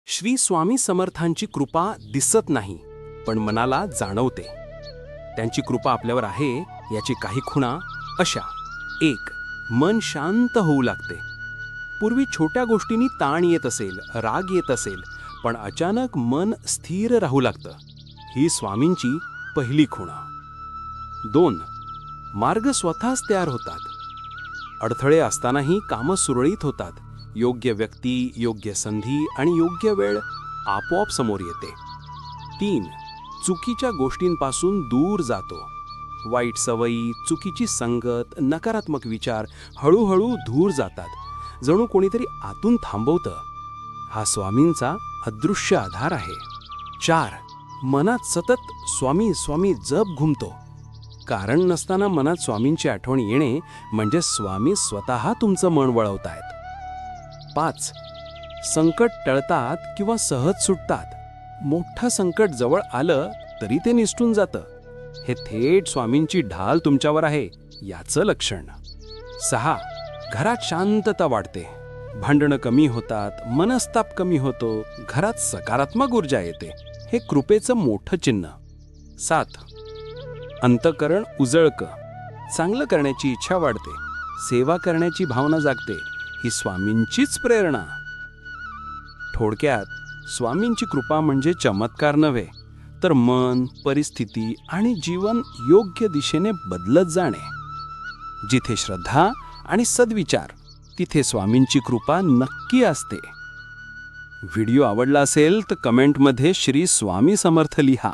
श्री स्वामी समर्थांची कृपा दिसत नाही, पण मनाला जाणवते. त्यांची कृपा आपल्यावर आहे याची काही खुणा अशा. 1. मन शांत होऊ लागते. पूर्वी छोट्या गोष्टींनी ताण येत असेल, राग येत असेल, पण अचानक मन स्थिर राहू लागतं. ही स्वामींची पहिली खुणा. 2. मार्ग स्वतःच तयार होतात. अडथळे असतानाही कामं सुरळीत होतात. योग्य व्यक्ती, योग्य संधी आणि योग्य वेळ आपोआप समोर येते. 3. चुकीच्या गोष्टींपासून दूर जातो. वाईट सवयी, चुकीची संगत, नकारात्मक विचार हळूहळू दूर जातात. जणू कोणीतरी आतून थांबवतं. हा स्वामींचा अदृश्य आधार आहे. 4. मनात सतत स्वामी स्वामी जप घुमतो. कारण नसताना मनात स्वामींची आठवण येणे म्हणजे स्वामी स्वतः तुमचं मन वळवतायत. 5. संकट टळतात किंवा सहज सुटतात. मोठं संकट जवळ आलं तरी ते निसटून जातं. हे थेट स्वामींची ढाल तुमच्यावर आहे याचं लक्षण. 6. घरात शांतता वाढते. भांडणं कमी होतात, मनस्ताप कमी होतो, घरात सकारात्मक ऊर्जा येते. हे कृपेचं मोठं चिन्ह. 7. अंतःकरण उजळतं. चांगलं करण्याची इच्छा वाढते. सेवा करण्याची भावना जागते. ही स्वामींचीच प्रेरणा. थोडक्यात स्वामींची कृपा म्हणजे चमत्कार नव्हे, तर मन, परिस्थिती आणि जीवन योग्य दिशेने बदलत जाणे. जिथे श्रद्धा आणि सद्विचार, तिथे स्वामींची कृपा नक्की असते. व्हिडिओ आवडला असेल तर कमेंटमध्ये श्री स्वामी समर्थ लिहा.